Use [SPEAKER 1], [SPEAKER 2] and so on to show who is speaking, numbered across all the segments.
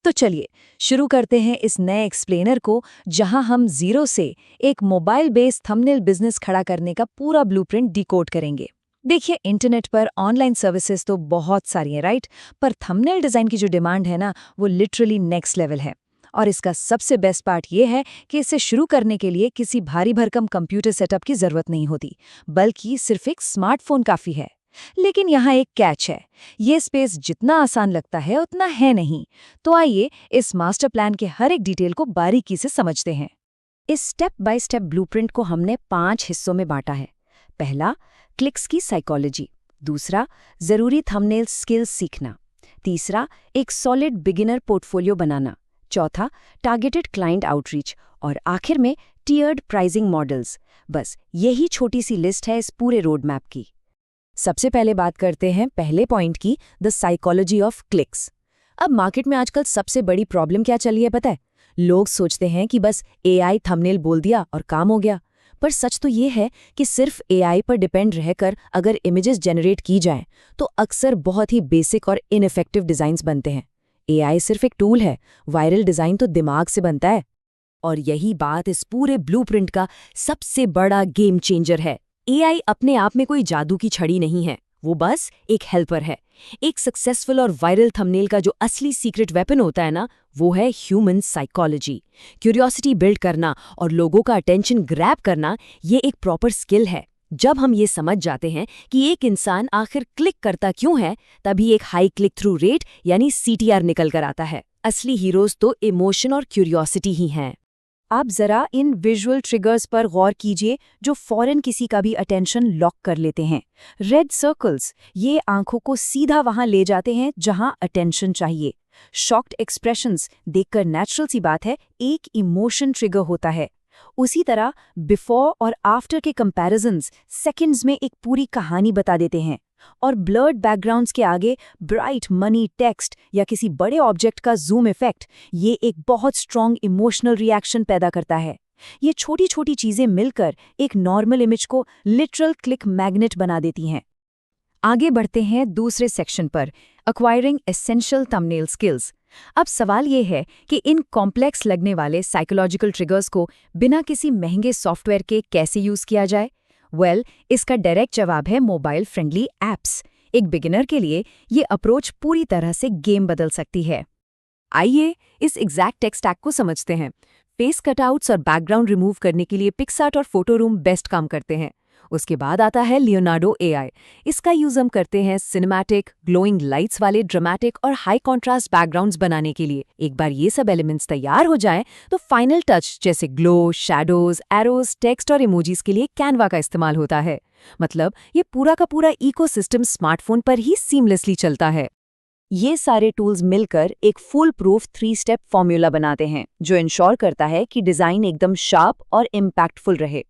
[SPEAKER 1] तो चलिए शुरू करते हैं इस नए एक्सप्लेनर को, जहां हम जीरो से एक मोबाइल बेस्ड थंबनेल बिजनेस खड़ा करने का पूरा ब्लूप्रिंट डिकोड करेंगे। देखिए, इंटरनेट पर ऑनलाइन सर्विसेज तो बहुत सारी हैं, राइट? पर थंबनेल डिज़ाइन की जो डिमांड है ना, वो लिटरली नेक्स्ट लेवल है। और इसका सबसे बेस्ट पार्ट ये है कि इसे शुरू करने के लिए किसी भारी भरकम कंप्यूटर सेटअप की ज़रूरत नहीं होती, बल्कि सिर्फ एक स्मार्टफोन काफ़ी है। लेकिन यहाँ एक कैच है, ये स्पेस जितना आसान लगता है उतना है नहीं। तो आइए इस मास्टर प्लान के हर एक डिटेल को बारीकी से समझते हैं। इस स्टेप बाय स्टेप ब्लूप्रिंट को हमने 5 हिस्सों में बांटा है। पहला, क्लिक्स की साइकोलॉजी। दूसरा, जरूरी थंबनेल स्किल्स सीखना। तीसरा, एक सॉलिड बिगिनर पोर्टफोलियो बनाना। चौथा, टारगेटेड क्लाइंट आउटरीच। और आखिर में टियर्ड प्राइसिंग मॉडल्स। बस यही छोटी सी लिस्ट है इस पूरे रोड मैप की। सबसे पहले बात करते हैं पहले पॉइंट की, द साइकोलॉजी ऑफ क्लिक्स। अब मार्केट में आजकल सबसे बड़ी प्रॉब्लम क्या चली है पता है? लोग सोचते हैं कि बस एआई थंबनेल बोल दिया और काम हो गया। पर सच तो ये है कि सिर्फ एआई पर डिपेंड रहकर अगर इमेजेस जनरेट की जाएं, तो अक्सर बहुत ही बेसिक और इनइफेक्टिव डिज़ाइंस बनते हैं। एआई सिर्फ एक टूल है, वायरल डिज़ाइन तो दिमाग से बनता है। और यही बात इस पूरे ब्लूप्रिंट का सबसे बड़ा गेम चेंजर है। एआई अपने आप में कोई जादू की छड़ी नहीं है, वो बस एक हेल्पर है। एक सक्सेसफुल और वायरल थंबनेल का जो असली सीक्रेट वेपन होता है ना, वो है ह्यूमन साइकोलॉजी। क्यूरियोसिटी बिल्ड करना और लोगों का अटेंशन ग्रैब करना, ये एक प्रॉपर स्किल है। जब हम ये समझ जाते हैं कि एक इंसान आखिर क्लिक करता क्यों है, तभी एक हाई क्लिक थ्रू रेट यानी सीटीआर निकल कर आता है। असली हीरोज तो इमोशन और क्यूरियोसिटी ही हैं। आप जरा इन विजुअल ट्रिगर्स पर गौर कीजिए जो फौरन किसी का भी अटेंशन लॉक कर लेते हैं। रेड सर्कल्स, ये आंखों को सीधा वहां ले जाते हैं जहां अटेंशन चाहिए। शॉक्ड एक्सप्रेशंस, देखकर नेचुरल सी बात है, एक इमोशन ट्रिगर होता है। उसी तरह बिफोर और आफ्टर के कंपैरिजंस सेकंड्स में एक पूरी कहानी बता देते हैं। और ब्लर्ड बैकग्राउंड्स के आगे ब्राइट मनी टेक्स्ट या किसी बड़े ऑब्जेक्ट का जूम इफेक्ट, ये एक बहुत स्ट्रॉन्ग इमोशनल रिएक्शन पैदा करता है। ये छोटी छोटी चीजें मिलकर एक नॉर्मल इमेज को लिटरल क्लिक मैग्नेट बना देती हैं। आगे बढ़ते हैं दूसरे सेक्शन पर, एक्वायरिंग एसेंशियल थंबनेल स्किल्स। अब सवाल ये है कि इन कॉम्प्लेक्स लगने वाले साइकोलॉजिकल ट्रिगर्स को बिना किसी महंगे सॉफ्टवेयर के कैसे यूज किया जाए? इसका डायरेक्ट जवाब है मोबाइल फ्रेंडली ऐप्स। एक बिगिनर के लिए ये अप्रोच पूरी तरह से गेम बदल सकती है। आइए इस एग्जैक्ट टेक स्टैक को समझते हैं। फेस कटआउट्स और बैकग्राउंड रिमूव करने के लिए पिक्सआर्ट और फोटोरूम बेस्ट काम करते हैं। उसके बाद आता है लियोनार्डो एआई। इसका यूज हम करते हैं सिनेमैटिक, ग्लोइंग लाइट्स वाले ड्रामेटिक और हाई कॉन्ट्रास्ट बैकग्राउंड्स बनाने के लिए। एक बार ये सब एलिमेंट्स तैयार हो जाएं, तो फाइनल टच जैसे ग्लो, शैडोज, एरोज, टेक्स्ट और इमोजीज के लिए कैनवा का इस्तेमाल होता है। मतलब ये पूरा का पूरा इकोसिस्टम स्मार्टफोन पर ही सीमलेसली चलता है। ये सारे टूल्स मिलकर एक फुल प्रूफ 3 स्टेप फॉर्मूला बनाते हैं, जो इंश्योर करता है कि डिजाइन एकदम शार्प और इम्पैक्टफुल रहे।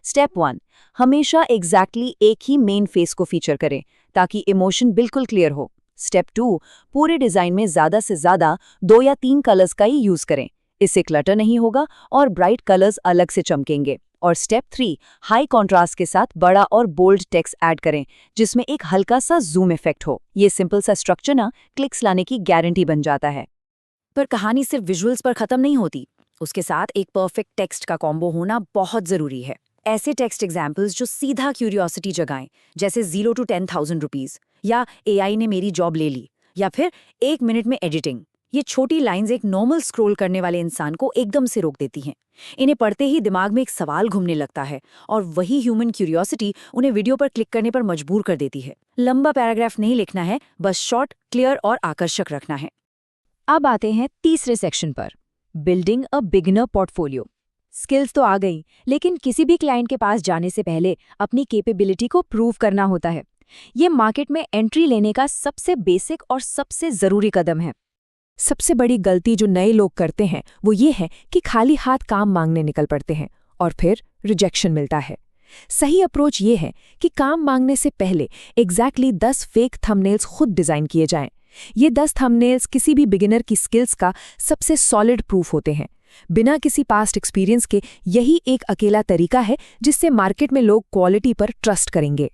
[SPEAKER 1] स्टेप 1, हमेशा एग्जैक्टली एक ही मेन फेस को फीचर करें ताकि इमोशन बिल्कुल क्लियर हो। स्टेप 2, पूरे डिजाइन में ज्यादा से ज्यादा 2 या 3 कलर्स का ही यूज करें। इससे क्लटर नहीं होगा और ब्राइट कलर्स अलग से चमकेंगे। और स्टेप 3, हाई कॉन्ट्रास्ट के साथ बड़ा और बोल्ड टेक्स्ट ऐड करें, जिसमें एक हल्का सा जूम इफेक्ट हो। ये सिंपल सा स्ट्रक्चर ना क्लिक्स लाने की गारंटी बन जाता है। पर कहानी सिर्फ विजुअल्स पर खत्म नहीं होती, उसके साथ एक परफेक्ट टेक्स्ट का कॉम्बो होना बहुत जरूरी है। ऐसे टेक्स्ट एग्जाम्पल्स जो सीधा क्यूरियोसिटी जगाएं, जैसे 0 to 10,000 रुपीज, या एआई ने मेरी जॉब ले ली, या फिर 1 मिनट में एडिटिंग। ये छोटी लाइंस एक नॉर्मल स्क्रॉल करने वाले इंसान को एकदम से रोक देती हैं। इन्हें पढ़ते ही दिमाग में एक सवाल घूमने लगता है, और वही ह्यूमन क्यूरियोसिटी उन्हें वीडियो पर क्लिक करने पर मजबूर कर देती है। लंबा पैराग्राफ नहीं लिखना है, बस शॉर्ट, क्लियर और आकर्षक रखना है। अब आते हैं तीसरे सेक्शन पर, building a beginner portfolio. Skills तो आ गई, लेकिन किसी भी क्लाइंट के पास जाने से पहले अपनी कैपेबिलिटी को प्रूव करना होता है। ये मार्केट में एंट्री लेने का सबसे बेसिक और सबसे जरूरी कदम है। सबसे बड़ी गलती जो नए लोग करते हैं वो ये है कि खाली हाथ काम मांगने निकल पड़ते हैं और फिर रिजेक्शन मिलता है। सही अप्रोच ये है कि काम मांगने से पहले एग्जैक्टली 10 फेक थंबनेल्स खुद डिजाइन किए जाएं। ये 10 थंबनेल्स किसी भी बिगिनर की स्किल्स का सबसे सॉलिड प्रूफ होते हैं। बिना किसी पास्ट एक्सपीरियंस के यही एक अकेला तरीका है जिससे मार्केट में लोग क्वालिटी पर ट्रस्ट करेंगे।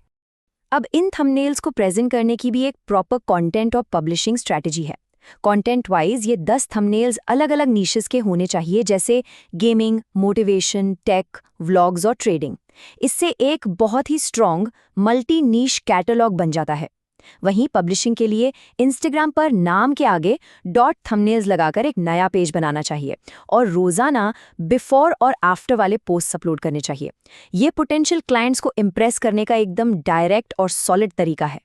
[SPEAKER 1] अब इन थंबनेल्स को प्रेजेंट करने की भी एक प्रॉपर कंटेंट और पब्लिशिंग स्ट्रैटेजी है।
[SPEAKER 2] कंटेंट वाइज ये 10 थंबनेल्स अलग-अलग नीशेस के होने चाहिए, जैसे गेमिंग, मोटिवेशन, टेक, व्लॉग्स और ट्रेडिंग। इससे एक बहुत ही स्ट्रॉन्ग मल्टी नीश कैटलॉग बन जाता है। वहीं पब्लिशिंग के लिए इंस्टाग्राम पर नाम के आगे डॉट थंबनेल्स लगाकर एक नया पेज बनाना चाहिए और रोजाना बिफोर और आफ्टर वाले पोस्ट अपलोड करने चाहिए। ये पोटेंशियल क्लाइंट्स को इम्प्रेस करने का एकदम डायरेक्ट और सॉलिड तरीका है।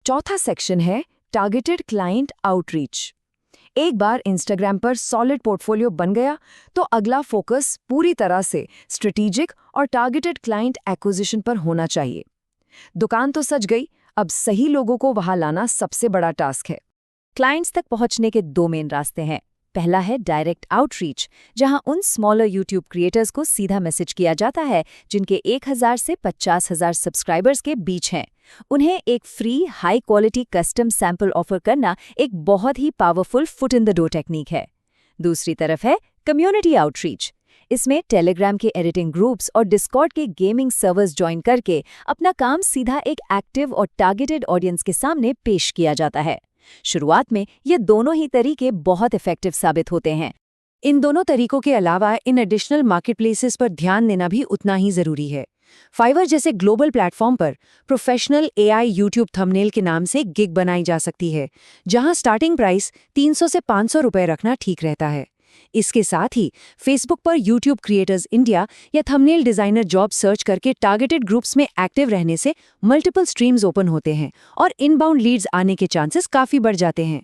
[SPEAKER 1] चौथा सेक्शन है टारगेटेड क्लाइंट आउटरीच। एक बार इंस्टाग्राम पर सॉलिड पोर्टफोलियो बन गया तो अगला फोकस पूरी तरह से स्ट्रेटेजिक और टारगेटेड क्लाइंट एक्विजिशन पर होना चाहिए। दुकान तो सज गई, अब सही लोगों को वहां लाना सबसे बड़ा टास्क है।
[SPEAKER 2] क्लाइंट्स तक पहुंचने के 2 मेन रास्ते हैं। पहला है डायरेक्ट आउटरीच, जहां उन स्मॉलर यूट्यूब क्रिएटर्स को सीधा मैसेज किया जाता है जिनके 1000 से 50,000 सब्सक्राइबर्स के बीच हैं। उन्हें एक free high quality custom sample offer करना एक बहुत ही powerful foot in the door technique है। दूसरी तरफ है कम्युनिटी आउटरीच। इसमें टेलीग्राम के एडिटिंग ग्रुप्स और डिस्कॉर्ड के गेमिंग सर्वर्स ज्वाइन करके अपना काम सीधा एक एक्टिव और टारगेटेड ऑडियंस के सामने पेश किया जाता है। शुरुआत में ये दोनों ही तरीके बहुत इफेक्टिव साबित होते हैं।
[SPEAKER 1] इन दोनों तरीकों के अलावा इन एडिशनल मार्केटप्लेसेस पर ध्यान देना भी उतना ही जरूरी है। फाइवर जैसे ग्लोबल प्लेटफॉर्म पर प्रोफेशनल एआई यूट्यूब थंबनेल के नाम से गिग बनाई जा सकती है, जहां स्टार्टिंग प्राइस 300 से 500 रुपए रखना ठीक रहता है। इसके साथ ही फेसबुक पर यूट्यूब क्रिएटर्स इंडिया या थंबनेल डिजाइनर जॉब सर्च करके टारगेटेड ग्रुप्स में एक्टिव रहने से मल्टीपल स्ट्रीम्स ओपन होते हैं और इनबाउंड लीड्स आने के चांसेस काफी बढ़ जाते हैं।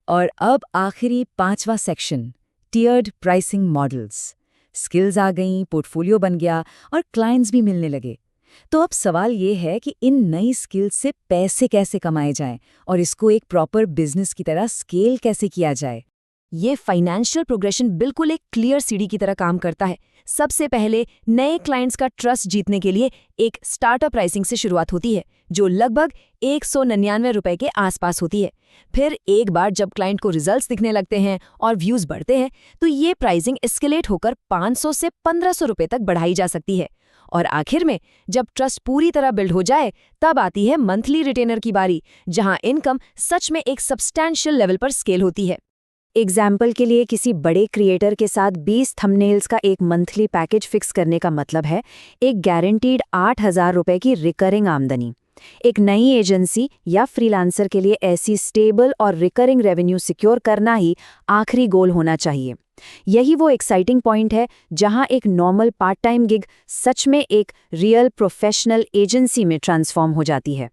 [SPEAKER 1] और अब आखिरी 5वां सेक्शन, टियर्ड प्राइसिंग मॉडल्स। स्किल्स आ गईं, पोर्टफोलियो बन गया और क्लाइंट्स भी मिलने लगे। तो अब सवाल ये है कि इन नई स्किल्स से पैसे कैसे कमाए जाएं और इसको एक प्रॉपर बिजनेस की तरह स्केल कैसे किया जाए।
[SPEAKER 2] ये फाइनेंशियल प्रोग्रेशन बिल्कुल एक क्लियर सीढ़ी की तरह काम करता है। सबसे पहले नए क्लाइंट्स का ट्रस्ट जीतने के लिए एक स्टार्टअप प्राइसिंग से शुरुआत होती है, जो लगभग 199 रुपए के आसपास होती है। फिर एक बार जब क्लाइंट को रिजल्ट्स दिखने लगते हैं और व्यूज बढ़ते हैं, तो ये प्राइसिंग एस्केलेट होकर 500 से 1500 रुपए तक बढ़ाई जा सकती है। और आखिर में जब ट्रस्ट पूरी तरह बिल्ड हो जाए, तब आती है मंथली रिटेनर की बारी, जहां इनकम सच में एक सब्सटैंशियल लेवल पर स्केल होती है।
[SPEAKER 1] एग्जाम्पल के लिए किसी बड़े क्रिएटर के साथ 20 थंबनेल्स का एक मंथली पैकेज फिक्स करने का मतलब है एक गारंटीड 8,000 रुपए की रिकरिंग आमदनी। एक नई एजेंसी या फ्रीलांसर के लिए ऐसी स्टेबल और रिकरिंग रेवेन्यू सिक्योर करना ही आखिरी गोल होना चाहिए। यही वो एक्साइटिंग पॉइंट है जहां एक नॉर्मल पार्ट टाइम गिग सच में एक रियल प्रोफेशनल एजेंसी में ट्रांसफॉर्म हो जाती है।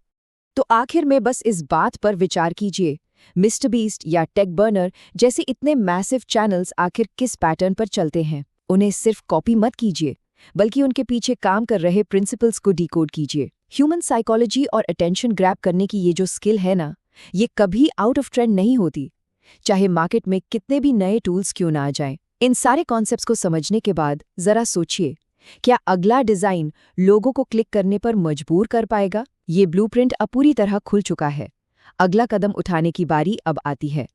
[SPEAKER 1] तो आखिर में बस इस बात पर विचार कीजिए, मिस्टर बीस्ट या टेक बर्नर जैसे इतने मैसिव चैनल्स आखिर किस पैटर्न पर चलते हैं। उन्हें सिर्फ कॉपी मत कीजिए, बल्कि उनके पीछे काम कर रहे प्रिंसिपल्स को डिकोड कीजिए। ह्यूमन साइकोलॉजी और अटेंशन ग्रैब करने की ये जो स्किल है ना, ये कभी आउट ऑफ ट्रेंड नहीं होती, चाहे मार्केट में कितने भी नए टूल्स क्यों ना आ जाएं। इन सारे कॉन्सेप्ट्स को समझने के बाद जरा सोचिए, क्या अगला डिजाइन लोगों को क्लिक करने पर मजबूर कर पाएगा? ये ब्लूप्रिंट अब पूरी तरह खुल चुका है। अगला कदम उठाने की बारी अब आती है।